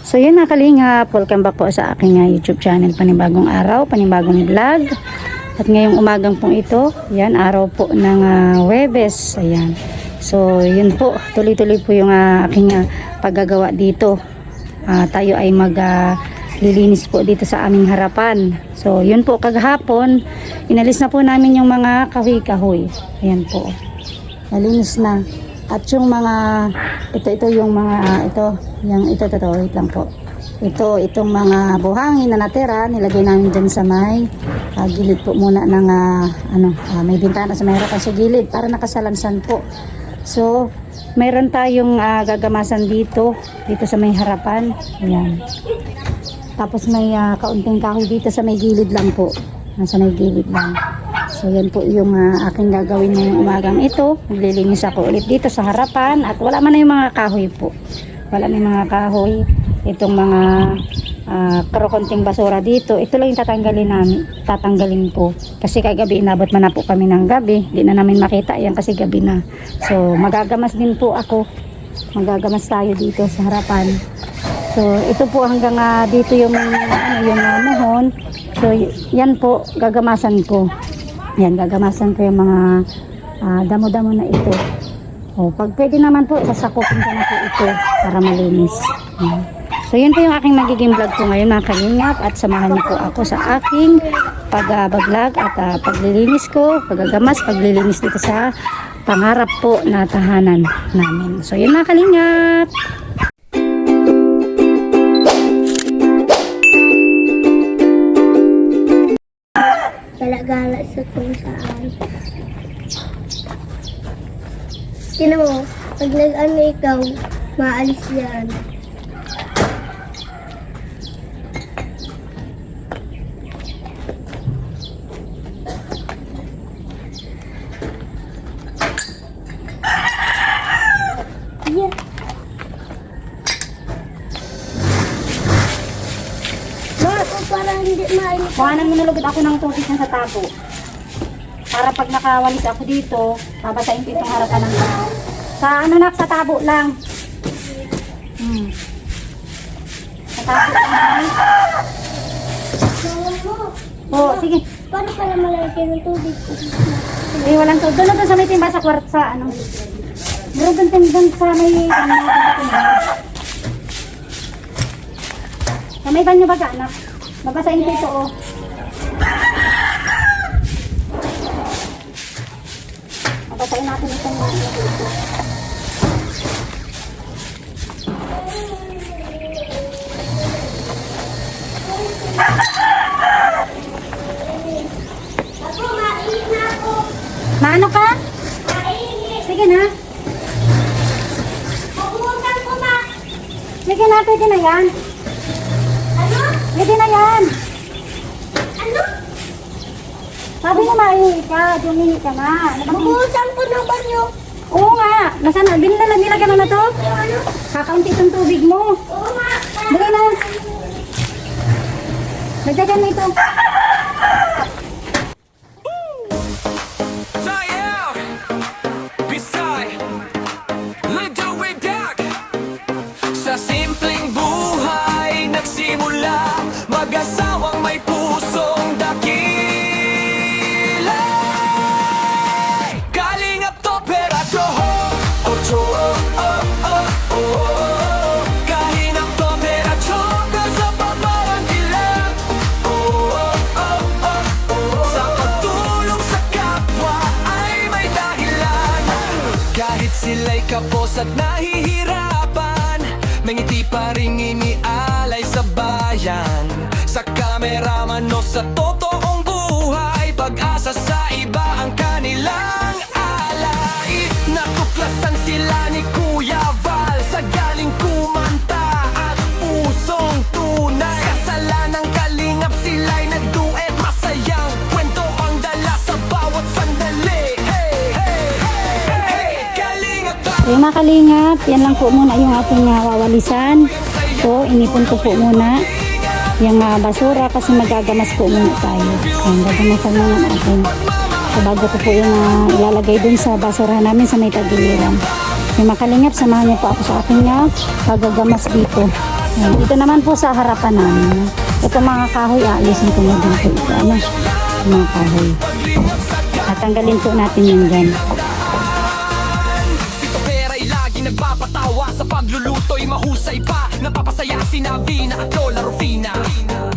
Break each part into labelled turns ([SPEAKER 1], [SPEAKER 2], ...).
[SPEAKER 1] So yun na kalingap, welcome back po sa aking YouTube channel, panibagong araw, panibagong vlog. At ngayong umagang pong ito, yan araw po ng Huwebes, ayan. So yun po, tuloy-tuloy po yung aking paggagawa dito. Tayo ay maglilinis po dito sa aming harapan. So yun po, kagahapon, inalis na po namin yung mga kahoy-kahoy. Ayan po, nalinis na. At yung mga ito yung mga wait lang po. Itong mga buhangin na natira, nilagay namin dyan sa may gilid po muna ng may bintana sa may harapan sa gilid para nakasalansan po. So, mayroon tayong gagamasan dito sa may harapan. Ayan. Tapos may kaunting kahoy dito sa may gilid lang po. Nasa may gilid lang. So yan po yung aking gagawin ngayong umagang ito. Maglilinis ako ulit dito sa harapan at wala man na yung mga kahoy po. Wala na yung mga kahoy. Itong mga karokonting basura dito. Ito lang yung tatanggalin po. Kasi kagabi inabot man na po kami ng gabi. Hindi na namin makita yan kasi gabi na. So magagamas din po ako. Magagamas tayo dito sa harapan. So ito po hanggang dito yung muhon. So yan po gagamasan ko. Yan, gagamasan ko yung mga damo-damo na ito. O, pag pwede naman po, sasakupin ko na po ito para malinis. Yan. So, yun po yung aking magiging vlog ko ngayon mga kalingap at samahan niyo po ako sa aking pag-vlog at paglilinis ko, paggagamas, paglilinis dito sa pangarap po na tahanan namin. So, yun mga kalingap!
[SPEAKER 2] Gala sa kung saan. Tinan mo, pag nag-ano ikaw, maalis yan. Yeah. Bakit parang hindi maalis?
[SPEAKER 1] Kuhanan mo na lugod ako ng tubig na sa tabo. Para pag nakawalis ako dito, babasahin ko itong harapan ng tabo. Sa tabo lang. Sa tabo lang. Oo, sige.
[SPEAKER 2] Paano pala malalaki ng tubig?
[SPEAKER 1] Walang tubig. Doon na sa may timba sa kwartsa, Meron doon sa may sa may banyo baga, anak. Babasahin ko ito, Babasahin natin itong ito.
[SPEAKER 2] Ako, mainit na ako.
[SPEAKER 1] Maano ka?
[SPEAKER 2] Mainit.
[SPEAKER 1] Sige na.
[SPEAKER 2] Pagbutan ko na.
[SPEAKER 1] Sige na, pwede na yan.
[SPEAKER 2] Ano?
[SPEAKER 1] Pwede na yan.
[SPEAKER 2] Ano?
[SPEAKER 1] Sabi niya maihi ka, dumihi ka na.
[SPEAKER 2] Pagbutan ko na ba niyo?
[SPEAKER 1] Oo nga. Nasaan na? Nilagyan mo na to?
[SPEAKER 2] Ano?
[SPEAKER 1] Kakaunti itong tubig mo.
[SPEAKER 2] Oo nga.
[SPEAKER 1] Dali na. Nagdagan na ito.
[SPEAKER 3] Sa simpleng buhay nagsimula, mag-asawang may pusong dakila. Kalingap to perato, ocho, kahinap to perato, sa pabawang dilag. Sa pagtulong sa kapwa ay may dahilan. Kahit sila'y kapos at nahihirapan, may ngiti pa rin inialay sa bayan. Sa kameraman o sa totoong buhay, pag-asa sa iba ang kanilang alay. Natuklasan sila ni Kuya Val sa galing kumanta at pusong tunay. Kasalanang kalingap sila'y nagduet, masayang kwento ang dala sa bawat sandali. Hey, hey, hey, hey, kalingap ba?
[SPEAKER 1] Yung mga kalingap, yan lang po muna yung ating wawalisan. So, inipon ko po muna yung basura kasi magagamas po muna tayo. Ayan, gagamasan muna natin. So, bago ko po yung ilalagay dun sa basura namin sa may tagiliran. Yung mga kalingap, samahan niyo po ako sa aking pagagamas dito. Yan, dito naman po sa harapan namin. Ito mga kahoy, aalisin ko na din po ito. Ano? Mga kahoy. Tatanggalin po natin yung dyan.
[SPEAKER 3] Si Topera'y lagi nagpapatawa sa pagluluto'y mahusay pa. Napapasaya si Navina at Lola Rufina.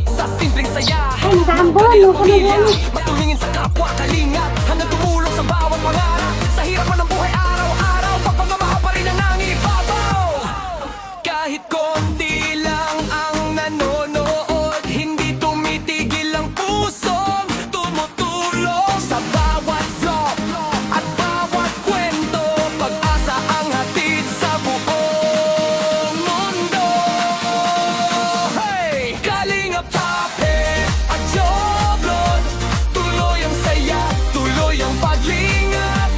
[SPEAKER 3] Sa simpleng saya
[SPEAKER 1] Ay, nakaambon!
[SPEAKER 3] ng pamilya, matulungin sa kapwa kalingat, hanggang tumulong sa bawat pangarap. Sa hirapan ng buhay araw-araw, pagpamamahal pa rin ang nangibabaw. Kahit konti lang ang nanonood, hindi tumitigil ang pusong tumutulong. Sa bawat vlog at bawat kwento, pag-asa ang hatid sa buong mundo. Hey! Kalingap Tapet at Joblon, tuloy ang saya, tuloy ang paglingat.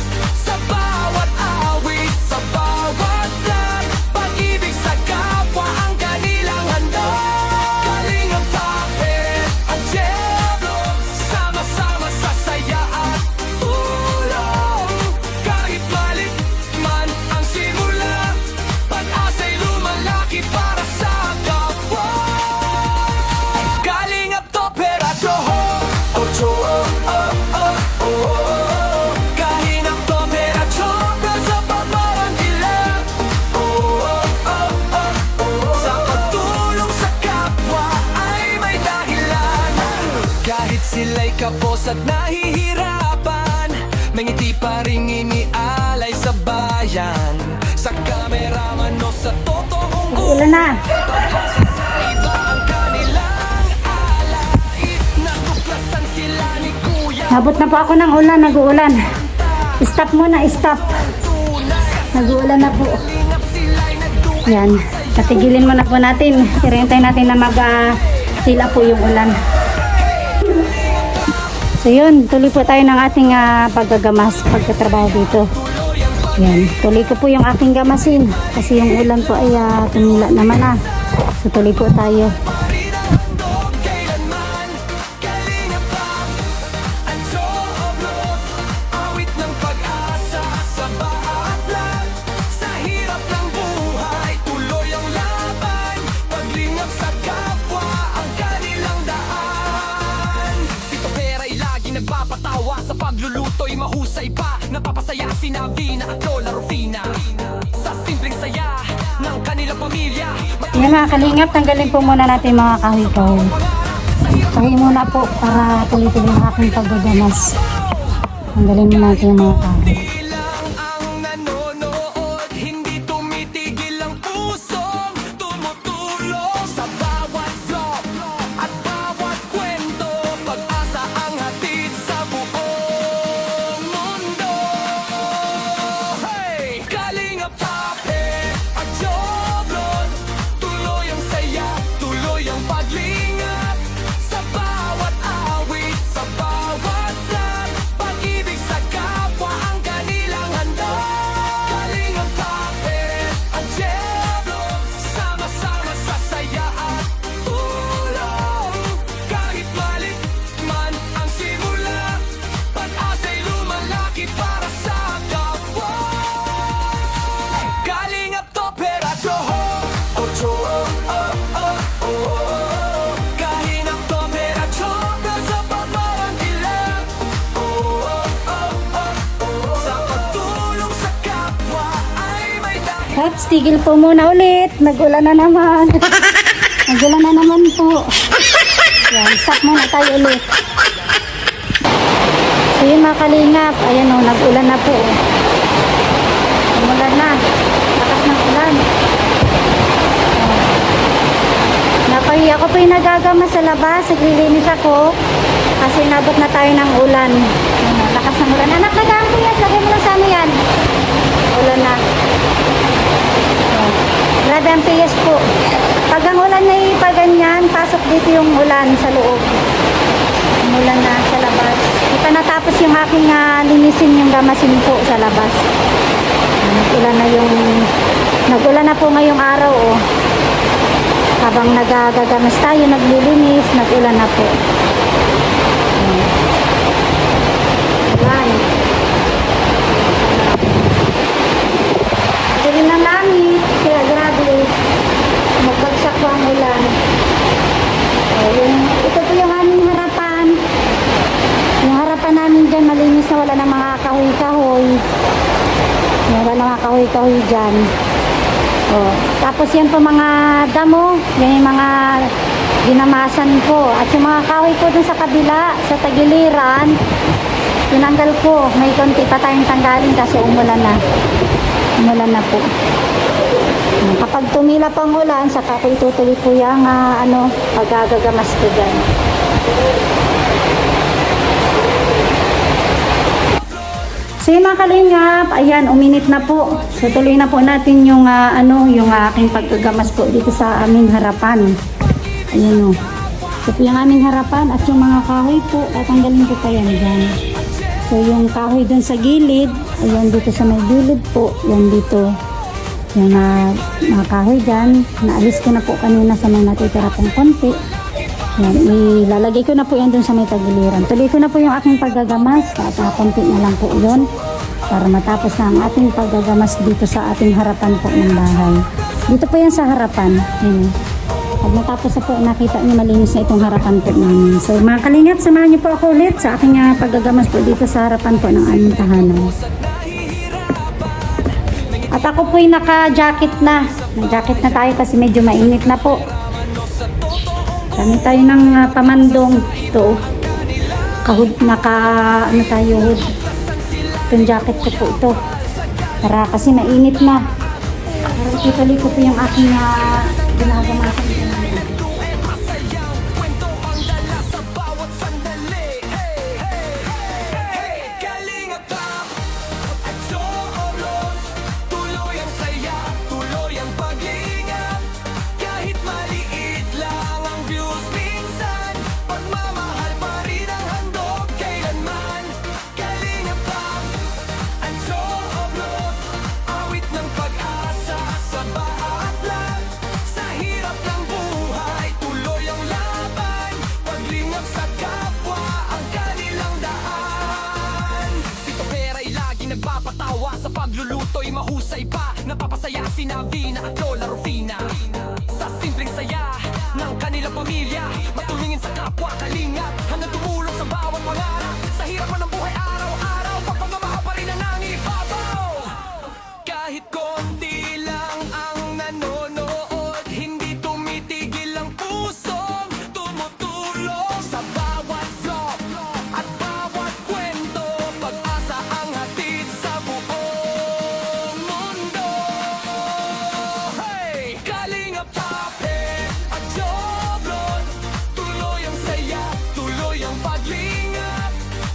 [SPEAKER 3] Sa bawat awit, sa bawat vlog, pag-ibig sa kapwa ang kanilang handog. Kalingap Tapet at Joblon, sama-sama sa saya at tulong. Kahit malit man ang simula, pag-asa'y lumalaki para sa kapwa. Kalingap Topera Joho, Ocho, Kalingap Topera Joho, sa pagmamanggilan. Sa pagtulong sa kapwa ay may dahilan. Kahit sila'y kapos at nahihirapan, may ngiti pa ring inialay sa bayan. Sa kameraman o sa totoong
[SPEAKER 1] Ulan na.
[SPEAKER 3] iba ang kanilang alay. Natuklasan sila ni Kuya.
[SPEAKER 1] Nabot na po ako ng ulan, nag-uulan. Stop muna, stop. Nag-uulan na po.
[SPEAKER 3] Kalingap sila'y nagduwa.
[SPEAKER 1] Yan, patigilin muna po natin. Irintay natin na mag-sila po yung ulan. So yun, tuloy po tayo ng ating paggagamas, pagkatrabaho dito. Yan, tuloy ko po yung aking gamasin. Kasi yung ulan po ay tumila naman na. So tuloy po tayo.
[SPEAKER 3] Pinandog kailanman. Kalingap ang Joblon, awit ng pag-asa sa bawat vlog. Sa hirap ng buhay, tuloy ang laban. Paglingap sa kapwa ang kanilang daan. Si Topera'y lagi nagpapatawa sa pagluluto'y mahusay pa. Napapasaya si Navina at Lola Rufina. Sa simpleng saya ng kanilang pamilya.
[SPEAKER 1] Yan mga kalingap, tanggalin po muna natin mga kahoy-kahoy. Kahoy muna po para tuloy-tuloy ang aking paggagamas. Tanggalin muna natin yung mga kahoy.
[SPEAKER 3] Ilang ang nanonood, hindi tumitigil ang pusong tumutulong. Sa bawat vlog at bawat kwento, pag-asa ang hatid sa buong mundo. Hey! Kalingap Tapet at Joblon, tuloy ang saya, tuloy ang paglingat. Sa bawat awit, sa bawat vlog, pag-ibig sa kapwa ang kanilang handog. Kalingap Tapet at Joblon, sama-sama sa saya at tulong. Kahit malit man ang simula, pag-asa'y lumalaki para sa kapwa. Kalingap Topera Joho, Ocho, Kalingap Topera Joho, sa pagmamanggilan. Sa pagtulong sa kapwa ay may dahil.
[SPEAKER 1] Caps, tigil po muna ulit. Nag-ulan na naman. Nag-ulan na naman po. Yan, stop muna tayo ulit. So yun mga kalingap, ayan o, nag-ulan na po. Umulan na. Lakas ng ulan. Napahiya ko po yung nagagama sa labas. Naglilinis ako. Kasi nabot na tayo ng ulan. Ayan, lakas ng ulan. Anak, nagaan ko yan. Lagay mo lang sa ano yan. Ulan na. Ayan. Grabe ang tiyes po. Pag ang ulan na ipaganyan, pasok dito yung ulan sa loob. Umulan na sa labas. Di pa natapos yung aking linisin yung gamasin po sa labas. Nag-ulan na po ngayong araw oh. Habang nagagamas tayo, naglilinis, nag-ulan na po. Ayan. Galing ng langit, kaya grabe. Magbagsak po ang ulan. Ito po yung aming harapan. Yung harapan namin dyan, malinis na, wala na mga kahoy-kahoy. Wala na mga kahoy-kahoy dyan. Tapos yan po mga damo, yan yung mga ginamasan ko. At yung mga kahoy po dun sa kabila, sa tagiliran, tinanggal ko. May konti pa tayong tanggalin kasi umulan na. Umulan na po. Kapag tumila pang ulan, saka ko itutuloy po yung paggagamas ko dyan. So yung mga kalingap, ayan, uminit na po. So tuloy na po natin yung yung aking paggagamas po dito sa aming harapan. Ayan o. Ito po yung aming harapan at yung mga kahoy po, tatanggalin ko pa yan dyan. So yung kahoy dun sa gilid, ayan dito sa may gilid po, yan dito. Yung mga kahoy dyan, naalis ko na po kanina sa may natitira pong konti. Yan, ilalagay ko na po yan dun sa may tagiliran. Tuloy ko na po yung aking paggagamas, at konti na lang po yun para matapos na ang ating paggagamas dito sa ating harapan po ng bahay. Dito po yan sa harapan. Yan. Pag natapos na po, nakita niyo malinis na itong harapan po namin. So mga kalingap, samahan niyo po ako ulit sa aking paggagamas po dito sa harapan po ng aming tahanan. At ako po'y naka-jacket na. Nag-jacket na tayo kasi medyo mainit na po. Kami tayo ng pamandong. Ito. Kahud, tayo hood. Itong jacket ko po ito. Para kasi mainit na. Para ituloy ko po yung aking ginagamasan.
[SPEAKER 3] Nagpapatawa sa pagluluto'y mahusay pa. Napapasaya si Navina at Lola Rufina sa simpleng saya ng kanilang pamilya. Matulungin sa kapwa kalingap, hanggang tumulong sa bawat pangarap. Sa hirapan ng buhay araw-araw, pagpamamahal pa rin ang nangibabaw. Kahit konti lang ang nanonood, hindi tumitigil ang pusong tumutulong. Sa bawat vlog at bawat kwento, pag-asa ang hatid sa buong mundo. Hey! Kalingap Tapet at Joblon, tuloy ang saya, tuloy ang paglingap.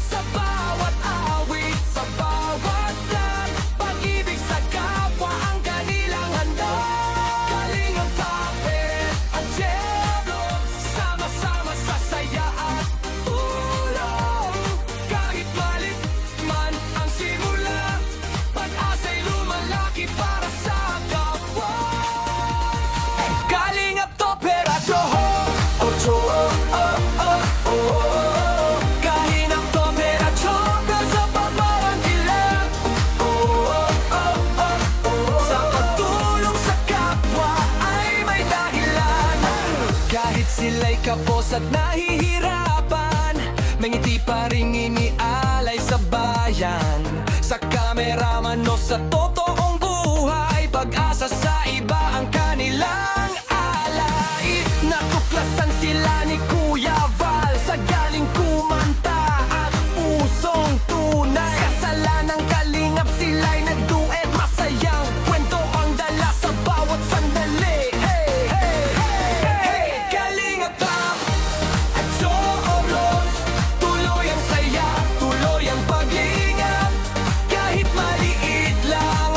[SPEAKER 3] Sa bawat awit, sa bawat vlog, pag-ibig sa kapwa ang kanilang handog. Kalingap Tapet at Joblon, sama-sama sa saya at tulong. Kahit malit man ang simula, pag-asa'y lumalaki para sa kapwa. Kalingap Toperacho, Ocho, Kalingap Toperacho, sa pagmamang kilap. Sa pagtulong sa kapwa ay may dahilan. Kahit sila'y kapos at nahihirapan, may ngiti pa rin inialay sa bayan. Sa kameraman o sa totoong buhay, pag-asa sa iba ang kanilang alay. Natuklasan sila ni Kuya Val sa galing kumanta at pusong tunay. Kasalanang kalingap sila'y nagduet, masayang kwento ang dala sa bawat sandali. Hey, hey, hey, hey, Kalingap Tap at Joblon, tuloy ang saya, tuloy ang pag-ingat. Kahit maliit lang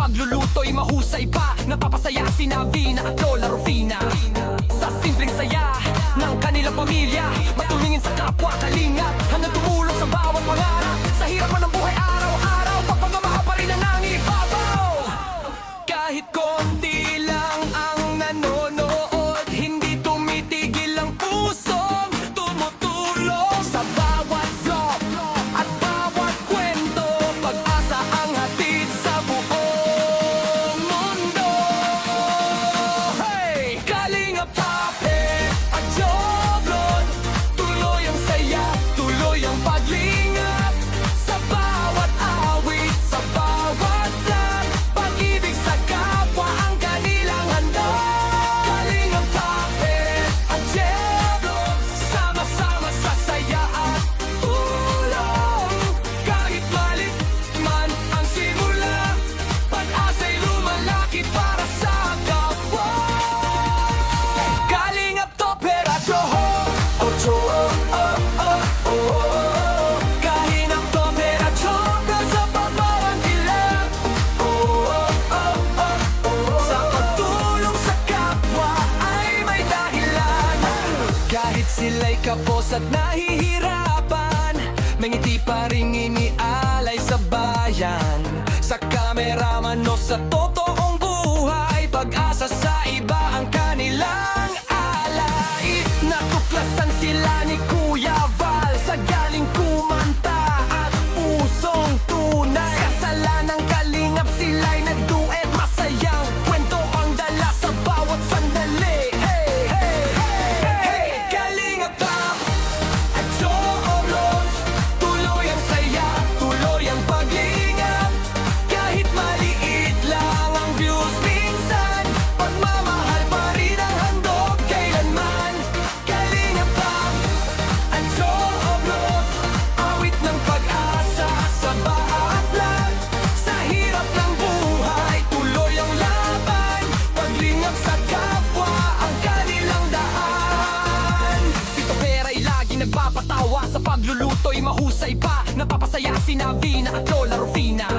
[SPEAKER 3] pagluluto'y mahusay pa. Napapasaya si Navina at Lola Rufina sa simpleng saya ng kanilang pamilya. Matulungin sa kapwa kalinga, hanggang tumulong sa bawat pangarap. Sa hirapan ng buhay araw-araw, pagpamamahal pa rin ang nangibabaw. Kahit konti lang ang nanonood, hindi tumitigil ang pusong tumutulong. Sa bawat vlog at bawat kwento, pag-asa ang hatid sa buong mundo. Hey! Kalingap Tapet at Joblon, tuloy ang saya, tuloy ang paglingap. Sa bawat awit, sa bawat vlog, pag-ibig sa kapwa ang kanilang handog. Kalingap Tapet at Joblon, sama-sama sa saya at tulong. Kahit malit man ang simula, pag-asa'y lumalaki para sa kapwa. Kalingap Topper at Joho, Ocho, Kalingap Topper at Joho, sa pagmamang ilang. Sa pagtulong sa kapwa ay may dahilan. Kahit sila'y kapos at nahihirapan, may ngiti pa rin inialay sa bayan. Sa kameraman o sa totoong buhay, pag-asa sa iba ang kanilang alay. Natuklasan sila ni Kuya Val sa galing kumanta at pusong tunay. Kasalanang kalingap sila'y nagduet, masayang kwento ang dala sa bawat sandali. Hey, hey, hey, hey! Kalingap Tap at Joros, tuloy ang saya, tuloy ang paglingap. Kahit maliit lang ang views minsan, pagmamahal pa rin ang handog kailanman. Kalingap Tap at Joros, awit ng pag-asa sa bawat vlog. Sa hirap ng buhay, tuloy ang laban. Paglingap sa kapwa ang kanilang daan. Si Topera'y lagi nagpapatawa, sa pagluluto'y mahusay pa. Napapasaya si Navina at Lola Rufina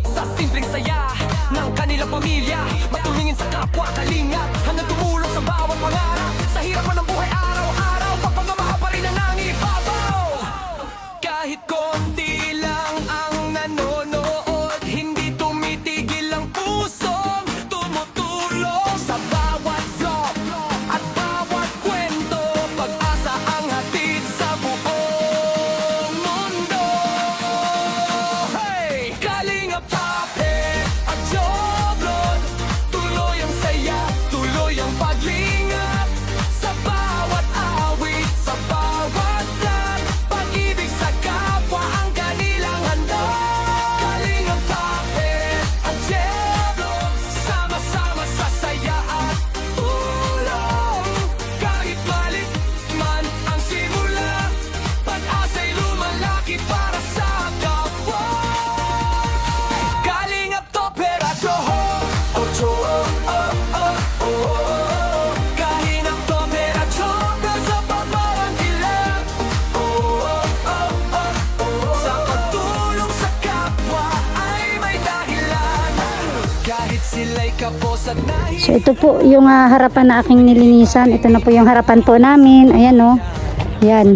[SPEAKER 3] sa simpleng saya ng kanilang pamilya. Matulungin sa kapwa kalinga, hanggang tumulong sa bawat pangarap. Sa hirapan ng buhay araw-araw, pagpamamahal pa rin ang nangibabaw. Kahit konti lang ang nanonood, hindi tumitigil ang pusong tumutulong. Sa bawat vlog at bawat kwento, pag-asa ang hatid sa buong mundo. Hey! Kalingap Tapet at Joblon, tuloy ang saya, tuloy ang paglingap. Sa bawat awit, sa bawat vlog, pag-ibig sa kapwa ang kanilang handog. Kalingap Tapet at Joblon, sama-sama sa saya at tulong. Kahit malit man ang simula, pag-asa'y lumalaki para sa kapwa. Kalingap Topper at Joho, Ocho, Kalingap Topper at Joho, sa pagmamang ilang. Sa pagtulong sa kapwa ay may dahilan. Kahit sila'y kapos at
[SPEAKER 1] So ito po yung harapan na aking nilinisan. Ito na po yung harapan po namin. Ayan o. Yan.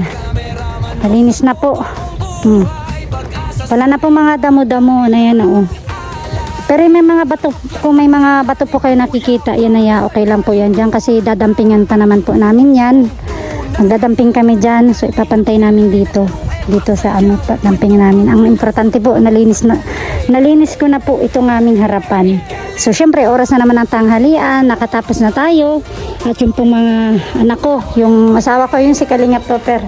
[SPEAKER 1] Malinis na po. Wala na po mga damo-damo na yan o. Pero may mga bato, kung may mga bato po kayo nakikita, yan na okay lang po yan dyan kasi dadampingan pa naman po namin yan. Magdadamping kami dyan, so ipapantay namin dito sa damping namin. Ang importante po, nalinis ko na po itong aming harapan. So syempre, oras na naman ng tanghalian, nakatapos na tayo. At yung pong mga anak ko, yung asawa ko, yung si Kalingap Topper,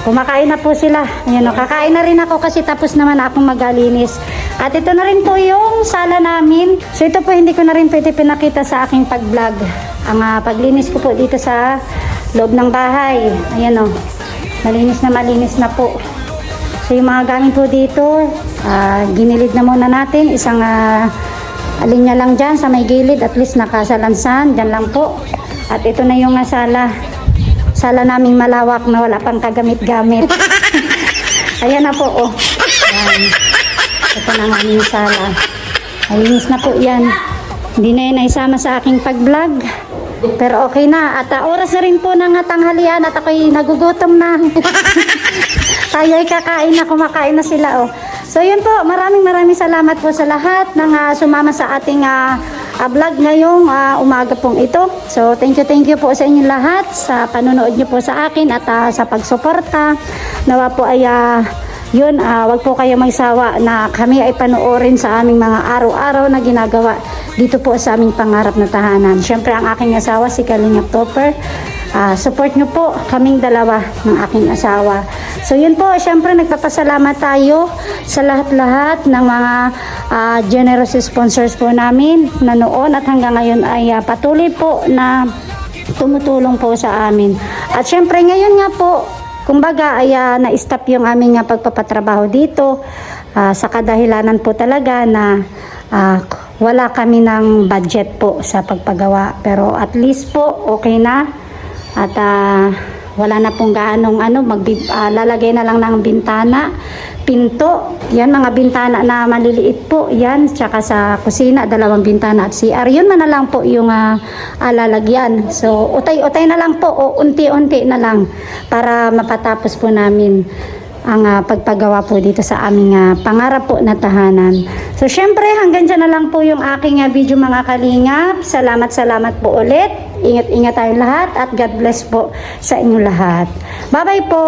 [SPEAKER 1] kumakain na po sila. Ayan o, kakain na rin ako kasi tapos naman akong magalinis. At ito na rin po yung sala namin. So ito po hindi ko na rin pwede pinakita sa aking pag-vlog. Ang paglinis ko po dito sa loob ng bahay. Ayan o, malinis na po. So yung mga gamit po dito, ginilid na muna natin. Isang alinya lang dyan sa may gilid, at least nakasalansan. Dyan lang po. At ito na yung sala naming malawak na wala pang kagamit-gamit. Ayan na po, oh. Ayan. Ito na ang aming sala. Malinis na po yan. Hindi na yun naisama sa aking pag-vlog. Pero okay na. At oras na rin po ng tanghalian at ako'y nagugutom na. Tayo'y kakain na, kumakain na sila. Oh. So yun po, maraming salamat po sa lahat ng sumama sa ating vlog ngayong umaga pong ito. So thank you po sa inyong lahat sa panonood nyo po sa akin at sa pagsuporta. Nawa po ay wag po kayo magsawa na kami ay panoorin sa aming mga araw-araw na ginagawa dito po sa aming pangarap na tahanan. Siyempre ang aking asawa si Kalingap Topper. Support nyo po kaming dalawa ng aking asawa. So yun po, siyempre nagpapasalamat tayo sa lahat-lahat ng mga generous sponsors po namin na noon at hanggang ngayon ay patuloy po na tumutulong po sa amin. At siyempre ngayon nga po, kumbaga ay na-stop yung aming pagpapatrabaho dito sa kadahilanan po talaga na wala kami ng budget po sa pagpagawa. Pero at least po okay na. At wala na pong gaanong lalagay na lang ng bintana, pinto, yan mga bintana na maliliit po, yan, tsaka sa kusina, 2 bintana at CR, yun man na lang po yung lalagyan. So, utay-utay na lang po, o unti-unti na lang para mapatapos po namin ang pagpagawa po dito sa aming pangarap po na tahanan. So syempre hanggang dyan na lang po yung aking video mga kalingap. Salamat po ulit. Ingat-ingat tayong lahat at God bless po sa inyo lahat. Bye-bye po!